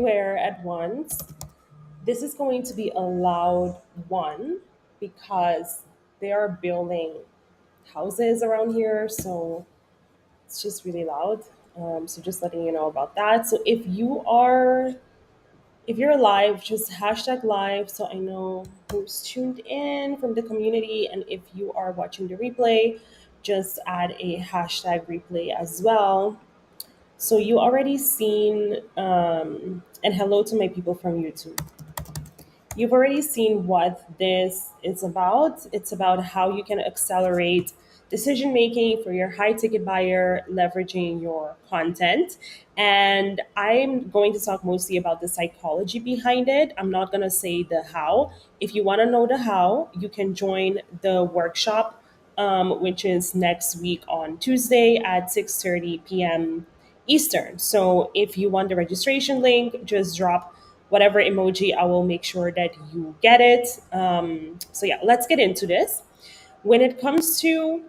everywhere at once. This is going to be a loud one because they are building houses around here, so it's just really loud. So just letting you know about that. So if you're live, just hashtag live so I know who's tuned in from the community. And if you are watching the replay, just add a hashtag replay as well. So you already seen, and hello to my people from YouTube. You've already seen what this is about. It's about how you can accelerate decision making for your high ticket buyer, leveraging your content. And I'm going to talk mostly about the psychology behind it. I'm not going to say the how. If you want to know the how, you can join the workshop, which is next week on Tuesday at 6:30 p.m. Eastern. So if you want the registration link, just drop whatever emoji. I will make sure that you get it. So yeah, let's get into this. When it comes to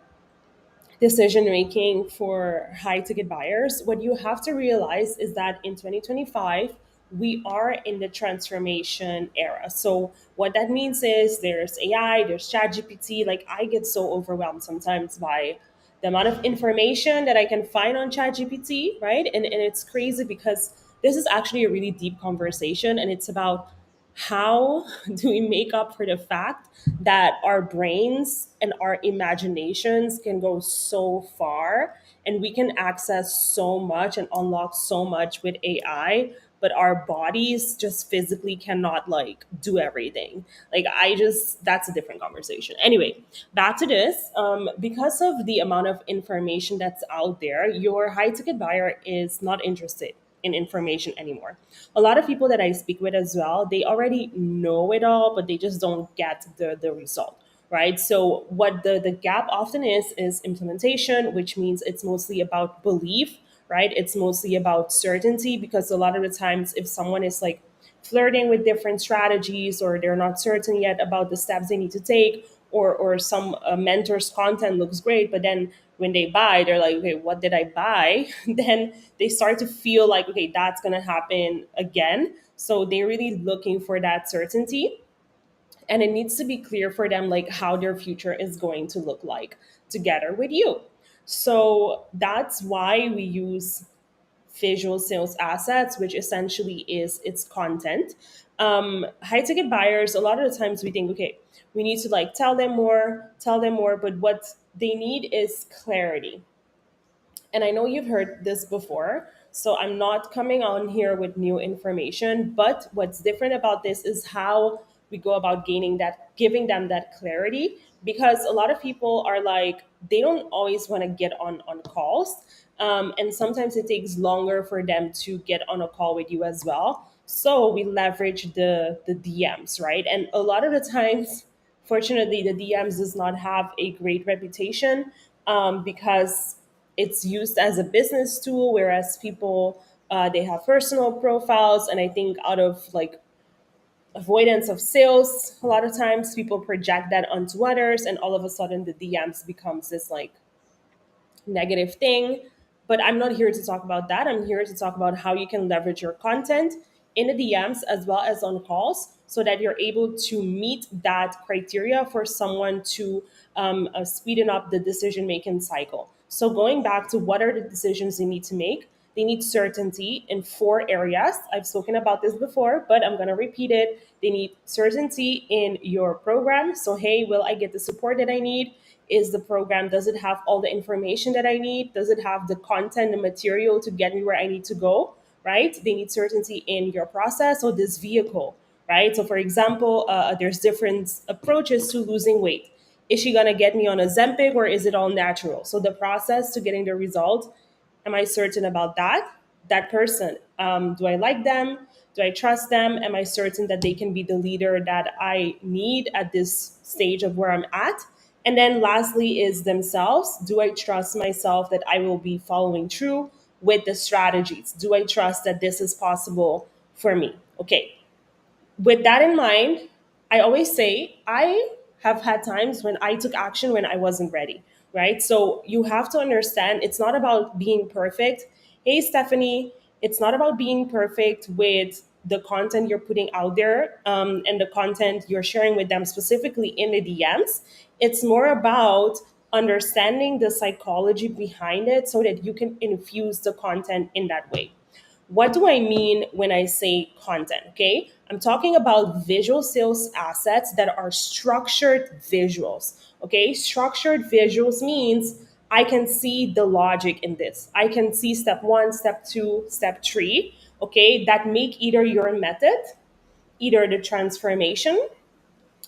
decision making for high ticket buyers, what you have to realize is that in 2025, we are in the transformation era. So what that means is there's AI, there's ChatGPT. Like I get so overwhelmed sometimes by the amount of information that I can find on ChatGPT, right? And it's crazy because this is actually a really deep conversation, and it's about how do we make up for the fact that our brains and our imaginations can go so far and we can access so much and unlock so much with AI, but our bodies just physically cannot like do everything. Like I just that's a different conversation. Anyway, back to this. Because of the amount of information that's out there, your high ticket buyer is not interested in information anymore. A lot of people that I speak with as well, they already know it all, but they just don't get the result, right? So what the gap often is implementation, which means it's mostly about belief, right? It's mostly about certainty, because a lot of the times if someone is like flirting with different strategies, or they're not certain yet about the steps they need to take, or some mentor's content looks great, but then when they buy, they're like, okay, what did I buy? Then they start to feel like, okay, that's going to happen again. So they're really looking for that certainty, and it needs to be clear for them like how their future is going to look like together with you. So that's why we use visual sales assets, which essentially is its content. High ticket buyers, a lot of the times we think, okay, we need to like tell them more, but what they need is clarity. And I know you've heard this before, so I'm not coming on here with new information. But what's different about this is how we go about gaining that, giving them that clarity. Because a lot of people are like, they don't always want to get on calls. And sometimes it takes longer for them to get on a call with you as well. So we leverage the DMs, right? And a lot of the times, fortunately, the DMs does not have a great reputation, because it's used as a business tool, whereas people, they have personal profiles. And I think out of like avoidance of sales, a lot of times people project that onto others, and all of a sudden the DMs becomes this like negative thing. But I'm not here to talk about that. I'm here to talk about how you can leverage your content in the DMs as well as on calls, so that you're able to meet that criteria for someone to speeden up the decision making cycle. So, going back to what are the decisions they need to make, they need certainty in four areas. I've spoken about this before, but I'm going to repeat it. They need certainty in your program. So, hey, will I get the support that I need? Is the program, does it have all the information that I need? Does it have the content, the material to get me where I need to go? Right? They need certainty in your process or this vehicle, right? So, for example, there's different approaches to losing weight. Is she gonna get me on a Zempic, or is it all natural? So, the process to getting the result, am I certain about that? That person, do I like them? Do I trust them? Am I certain that they can be the leader that I need at this stage of where I'm at? And then lastly is themselves. Do I trust myself that I will be following through with the strategies? Do I trust that this is possible for me? Okay. With that in mind, I always say I have had times when I took action when I wasn't ready, right? So you have to understand it's not about being perfect. Hey, Stephanie, It's not about being perfect with the content you're putting out there, and the content you're sharing with them specifically in the DMs. It's more about understanding the psychology behind it so that you can infuse the content in that way. What do I mean when I say content? Okay, I'm talking about visual sales assets that are structured visuals. Okay, structured visuals means I can see the logic in this. I can see step one, step two, step three, okay, that make either your method, either the transformation,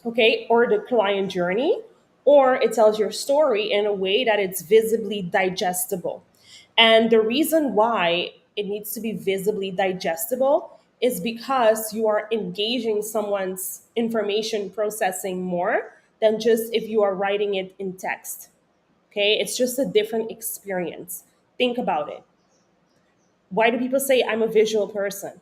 okay, or the client journey, or it tells your story in a way that it's visibly digestible. And the reason why it needs to be visibly digestible is because you are engaging someone's information processing more than just if you are writing it in text. Okay, it's just a different experience. Think about it. Why do people say I'm a visual person?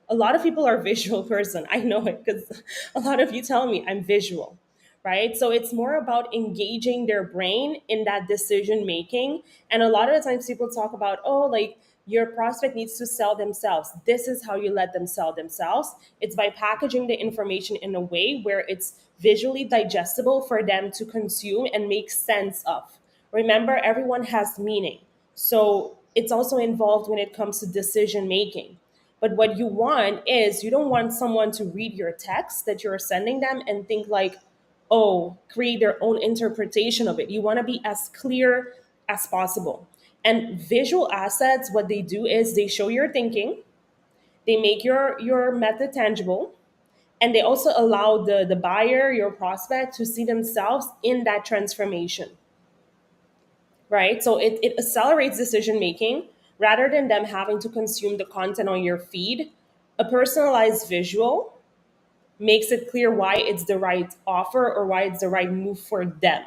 A lot of people are visual person. I know it because a lot of you tell me I'm visual, right? So it's more about engaging their brain in that decision making. And a lot of the times people talk about, oh, like your prospect needs to sell themselves. This is how you let them sell themselves. It's by packaging the information in a way where it's visually digestible for them to consume and make sense of. Remember, everyone has meaning. So it's also involved when it comes to decision making. But what you want is you don't want someone to read your text that you're sending them and think like, oh, create their own interpretation of it. You want to be as clear as possible. And visual assets, what they do is they show your thinking, they make your method tangible, and they also allow the buyer, your prospect, to see themselves in that transformation, right? So it accelerates decision making rather than them having to consume the content on your feed. A personalized visual makes it clear why it's the right offer or why it's the right move for them.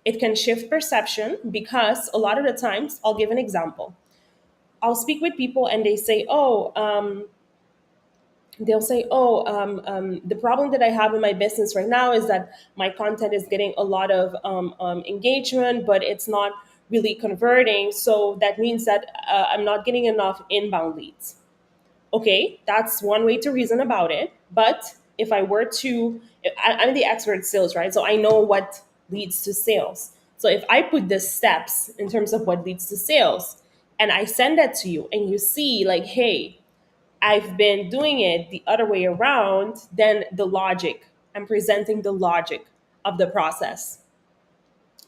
It can shift perception because a lot of the times, I'll give an example. I'll speak with people and they say, oh, they'll say, oh, the problem that I have in my business right now is that my content is getting a lot of engagement, but it's not really converting. So that means that I'm not getting enough inbound leads. Okay, that's one way to reason about it. But if I were to, I'm the expert in sales, right? So I know what leads to sales. So if I put the steps in terms of what leads to sales and I send that to you and you see, like, hey, I've been doing it the other way around, then the logic, I'm presenting the logic of the process.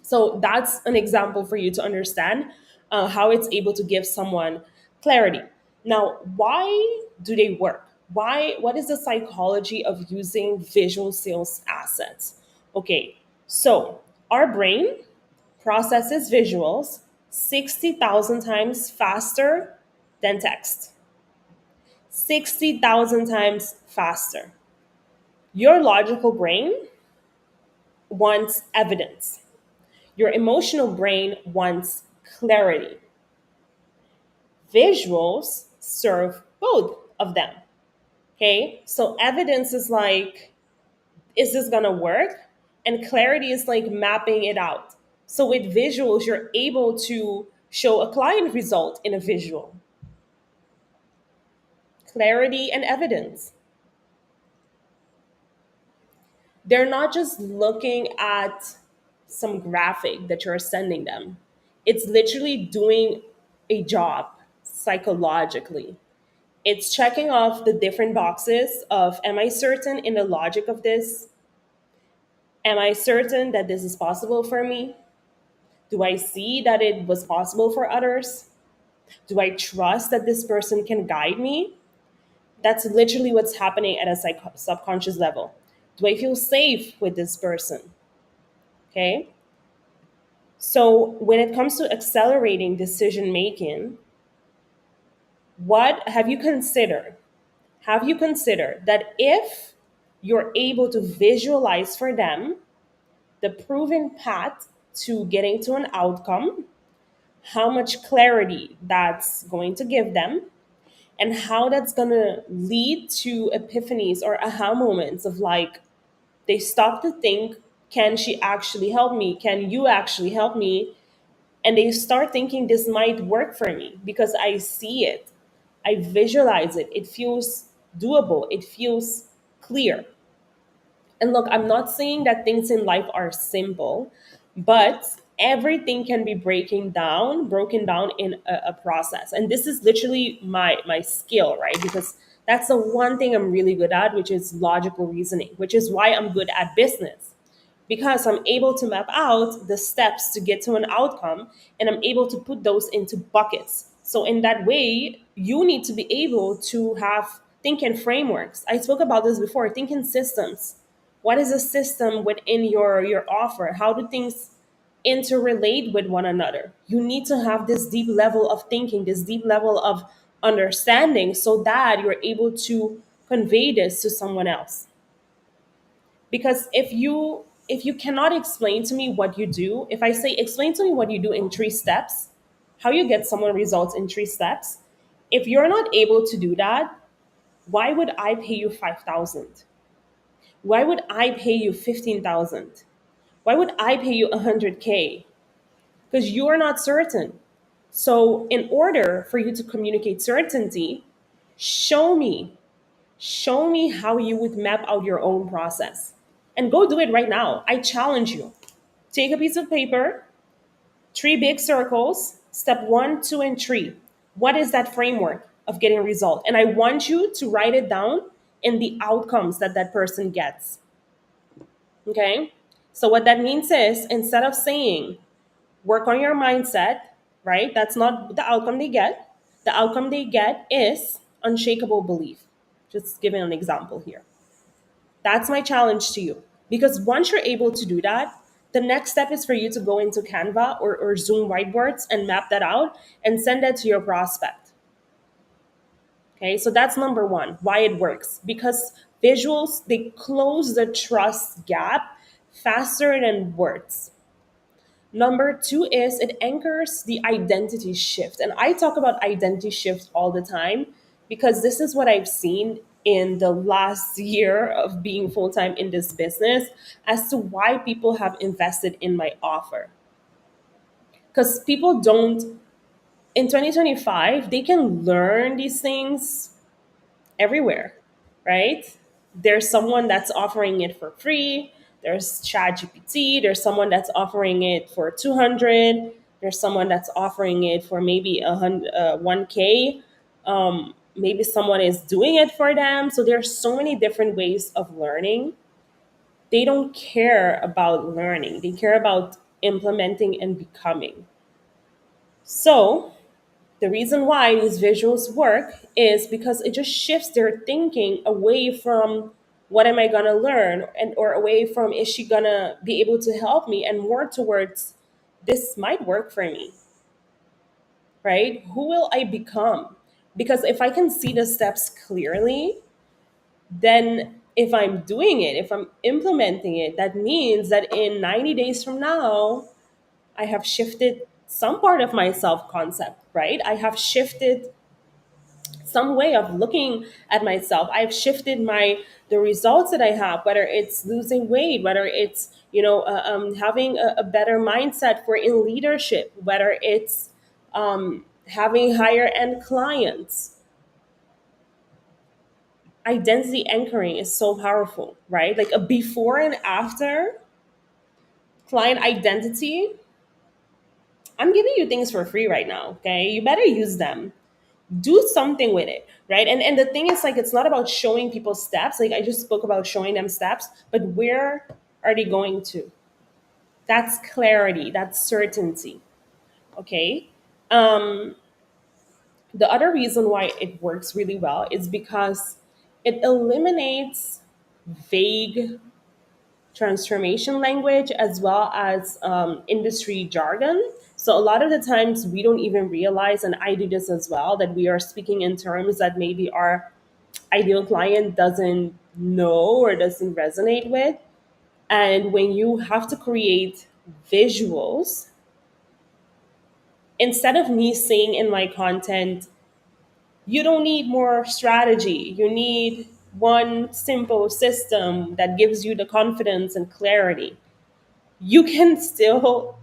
So that's an example for you to understand how it's able to give someone clarity. Now, why do they work? Why? What is the psychology of using visual sales assets? Okay, so our brain processes visuals 60,000 times faster than text. 60,000 times faster. Your logical brain wants evidence. Your emotional brain wants clarity. Visuals serve both of them. Okay, so evidence is like, is this gonna work? And clarity is like mapping it out. So with visuals, you're able to show a client result in a visual. Clarity and evidence. They're not just looking at some graphic that you're sending them. It's literally doing a job psychologically. It's checking off the different boxes of, am I certain in the logic of this? Am I certain that this is possible for me? Do I see that it was possible for others? Do I trust that this person can guide me? That's literally what's happening at a subconscious level. Do I feel safe with this person? Okay. So when it comes to accelerating decision making, what have you considered? Have you considered that if you're able to visualize for them the proven path to getting to an outcome, how much clarity that's going to give them, and how that's going to lead to epiphanies or aha moments of like, they stop to think, can she actually help me? Can you actually help me? And they start thinking this might work for me because I see it. I visualize it. It feels doable. It feels clear. And look, I'm not saying that things in life are simple, but everything can be broken down in a process. And this is literally my skill, right? Because that's the one thing I'm really good at, which is logical reasoning, which is why I'm good at business, because I'm able to map out the steps to get to an outcome, and I'm able to put those into buckets. So in that way, you need to be able to have thinking frameworks. I spoke about this before, thinking systems. What is a system within your offer? How do things interrelate with one another? You need to have this deep level of thinking, this deep level of understanding, so that you're able to convey this to someone else. Because if you cannot explain to me what you do, if I say explain to me what you do in 3 steps, how you get someone results in 3 steps, if you're not able to do that, why would I pay you 5,000? Why would I pay you 15,000? Why would I pay you 100K? Because you're not certain. So in order for you to communicate certainty, show me show me how you would map out your own process, and go do it right now. I challenge you. Take a piece of paper, 3 big circles, step 1, 2, and 3. What is that framework of getting a result? And I want you to write it down in the outcomes that that person gets. Okay? So, what that means is, instead of saying work on your mindset, right? That's not the outcome they get. The outcome they get is unshakable belief. Just giving an example here. That's my challenge to you. Because once you're able to do that, the next step is for you to go into Canva or Zoom whiteboards and map that out and send that to your prospect. Okay, so that's number one, why it works. Because visuals, they close the trust gap faster than words. Number two is it anchors the identity shift. And I talk about identity shift all the time because this is what I've seen in the last year of being full time in this business as to why people have invested in my offer. Because people don't, in 2025, they can learn these things everywhere, right? There's someone that's offering it for free. There's ChatGPT. There's someone that's offering it for 200. There's someone that's offering it for maybe 1K. Maybe someone is doing it for them. So there's so many different ways of learning. They don't care about learning. They care about implementing and becoming. So the reason why these visuals work is because it just shifts their thinking away from what am I gonna learn, and or away from is she gonna be able to help me, and more towards this might work for me, right? Who will I become? Because if I can see the steps clearly, then if I'm doing it, if I'm implementing it, that means that in 90 days from now, I have shifted some part of my self concept, right? I have shifted some way of looking at myself. I've shifted my the results that I have, whether it's losing weight, whether it's having a better mindset for in leadership, whether it's having higher end clients. Identity anchoring is so powerful, right? Like a before and after client identity. I'm giving you things for free right now. Okay, you better use them, do something with it, right? And the thing is, like, it's not about showing people steps. Like I just spoke about showing them steps, but where are they going to? That's clarity, that's certainty. Okay. The other reason why it works really well is because it eliminates vague transformation language as well as industry jargon. So a lot of the times we don't even realize, and I do this as well, that we are speaking in terms that maybe our ideal client doesn't know or doesn't resonate with. And when you have to create visuals, instead of me saying in my content, you don't need more strategy, you need one simple system that gives you the confidence and clarity, you can still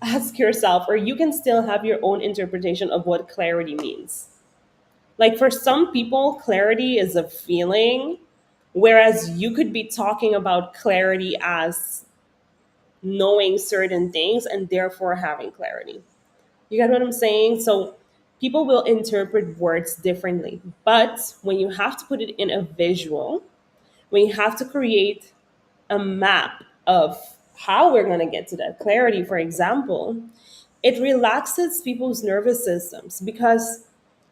ask yourself, or you can still have your own interpretation of what clarity means. Like for some people, clarity is a feeling, whereas you could be talking about clarity as knowing certain things and therefore having clarity. You get what I'm saying? So people will interpret words differently. But when you have to put it in a visual, when you have to create a map of how we're going to get to that clarity, for example, it relaxes people's nervous systems because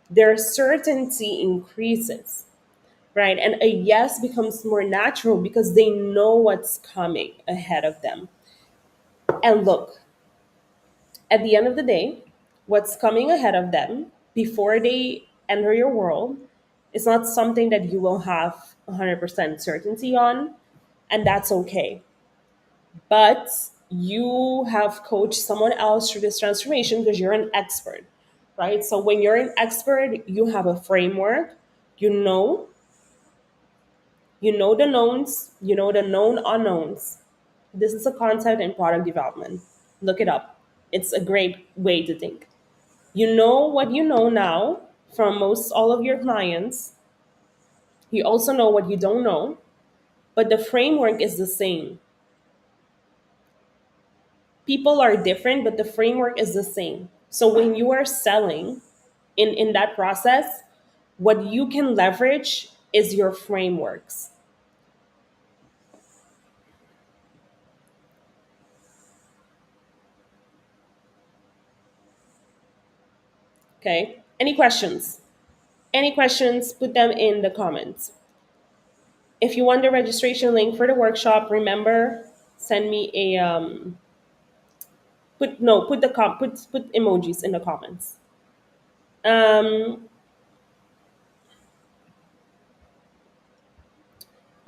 their certainty increases, right? And a yes becomes more natural because they know what's coming ahead of them. And look, at the end of the day, what's coming ahead of them before they enter your world is not something that you will have 100% certainty on, and that's okay. But you have coached someone else through this transformation because you're an expert, right? So when you're an expert, you have a framework. You know, you know the knowns, you know the known unknowns. This is a concept in product development. Look it up. It's a great way to think. You know what you know now from most all of your clients. You also know what you don't know, but the framework is the same. People are different, but the framework is the same. So when you are selling in that process, what you can leverage is your frameworks. Okay? Any questions? Any questions, put them in the comments. If you want the registration link for the workshop, remember, send me a put no put the put emojis in the comments. Um,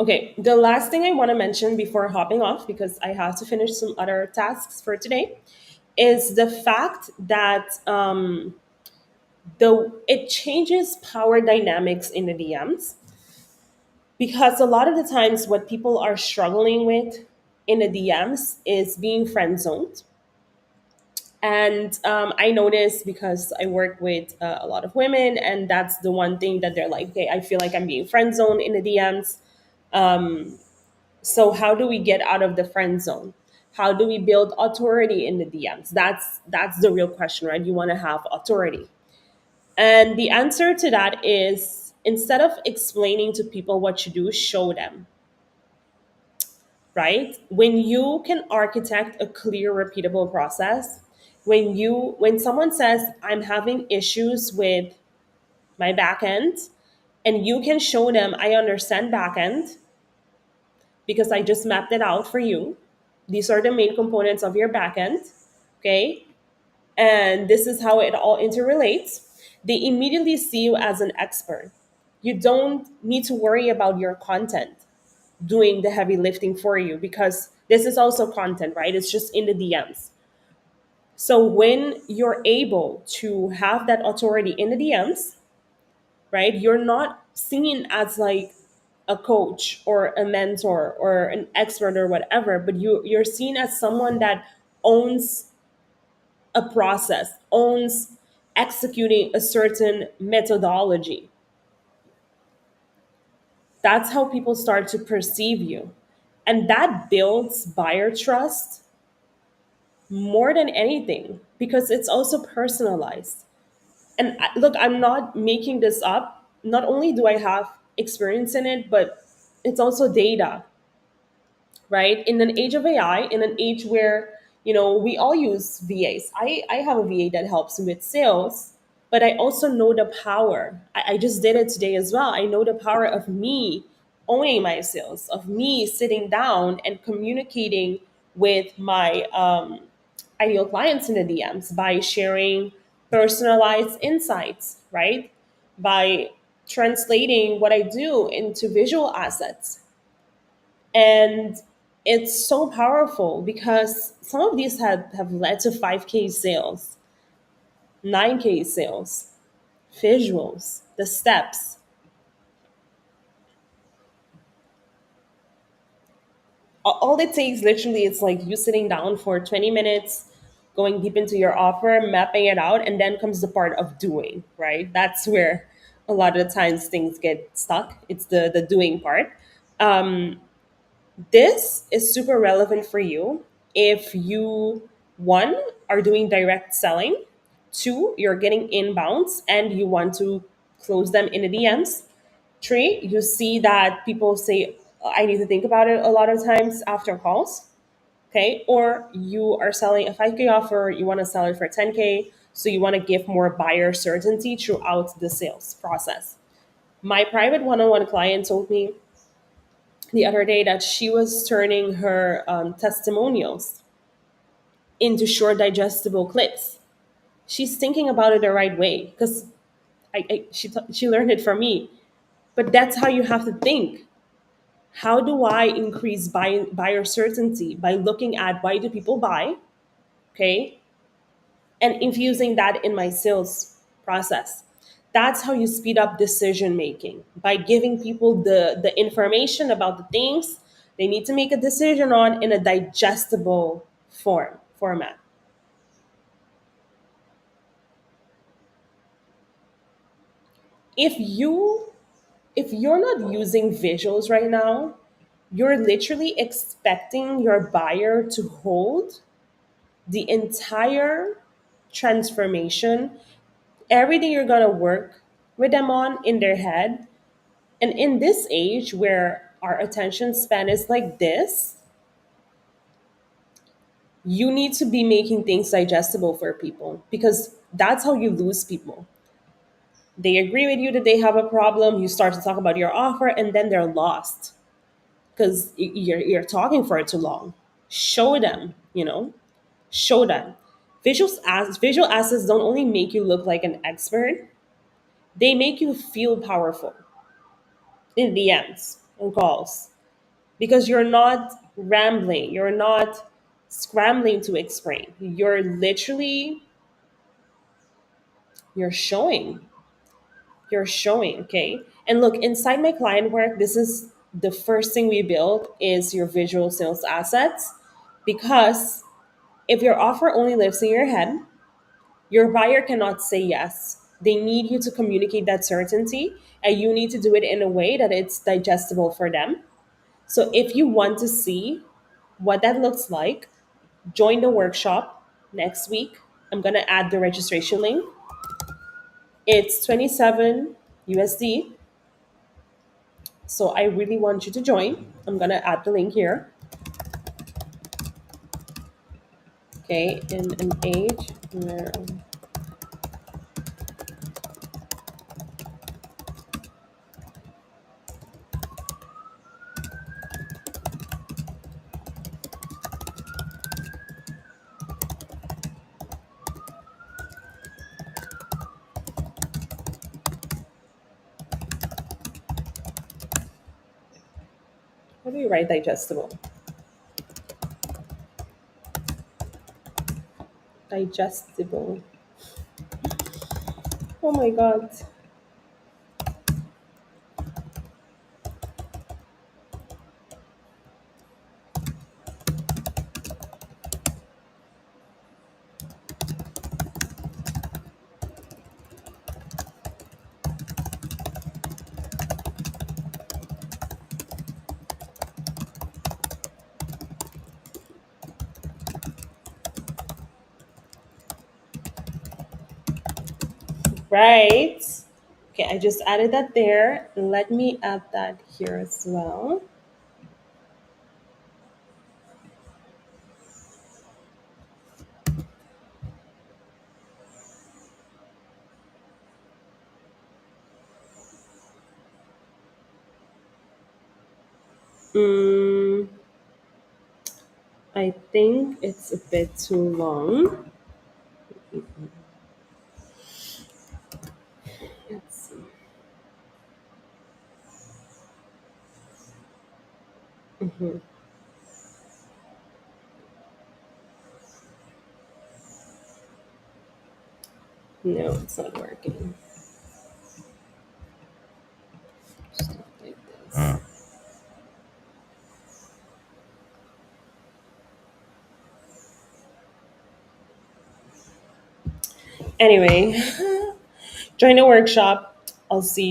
okay, the last thing I want to mention before hopping off, because I have to finish some other tasks for today, is the fact that the it changes power dynamics in the DMs, because a lot of the times what people are struggling with in the DMs is being friend zoned. And I notice because I work with a lot of women, and that's the one thing that they're like, okay, I feel like I'm being friend zoned in the DMs. So how do we get out of the friend zone? How do we build authority in the DMs? That's the real question, right? You want to have authority. And the answer to that is, instead of explaining to people what you do, show them, right? When you can architect a clear, repeatable process, when someone says, I'm having issues with my backend, and you can show them, I understand backend because I just mapped it out for you. These are the main components of your backend. Okay. And this is how it all interrelates. They immediately see you as an expert. You don't need to worry about your content doing the heavy lifting for you, because this is also content, right? It's just in the DMs. So when you're able to have that authority in the DMs, right, you're not seen as like a coach or a mentor or an expert or whatever, but you're seen as someone that owns a process, owns executing a certain methodology. That's how people start to perceive you. And that builds buyer trust more than anything, because it's also personalized. And look, I'm not making this up. Not only do I have experience in it, but it's also data, right? In an age of AI, in an age where, we all use VAs. I have a VA that helps me with sales, but I also know the power. I just did it today as well. I know the power of me owning my sales, of me sitting down and communicating with my ideal clients in the DMs by sharing personalized insights, right? By translating what I do into visual assets. And it's so powerful because some of these have led to 5K sales, 9K sales, visuals, the steps. All it takes literally is like you sitting down for 20 minutes, going deep into your offer, mapping it out, and then comes the part of doing, right? That's where A lot of the times things get stuck. It's the doing part. This is super relevant for you if you, one, are doing direct selling, two, you're getting inbounds and you want to close them in the DMs, three, you see that people say, I need to think about it a lot of times after calls, okay? Or you are selling a 5K offer, you want to sell it for 10K, so you want to give more buyer certainty throughout the sales process. My private one on one client told me the other day that she was turning her testimonials into short, digestible clips. She's thinking about it the right way because she learned it from me. But that's how you have to think. How do I increase buyer certainty by looking at why do people buy? Okay, and infusing that in my sales process. That's how you speed up decision making, by giving people the information about the things they need to make a decision on in a digestible format. If you if you're not using visuals right now, you're literally expecting your buyer to hold the entire transformation, everything you're going to work with them on in their head. And in this age where our attention span is like this, you need to be making things digestible for people, because that's how you lose people. They agree with you that they have a problem, you start to talk about your offer, and then they're lost because you're talking for too long. Show them, show them. Visual assets don't only make you look like an expert, they make you feel powerful in DMs and calls, because you're not rambling, you're not scrambling to explain. You're showing, okay? And look, inside my client work, this is the first thing we build is your visual sales assets, because if your offer only lives in your head, your buyer cannot say yes. They need you to communicate that certainty, and you need to do it in a way that it's digestible for them. So if you want to see what that looks like, join the workshop next week. I'm going to add the registration link. It's 27 USD. So I really want you to join. I'm going to add the link here. Okay, in an age where how do you write digestible? Digestible. Oh my god. Right. Okay, I just added that there. Let me add that here as well. Mm, I think it's a bit too long. Let's see. No, it's not working. Stuff like this. Anyway, join the workshop. I'll see you.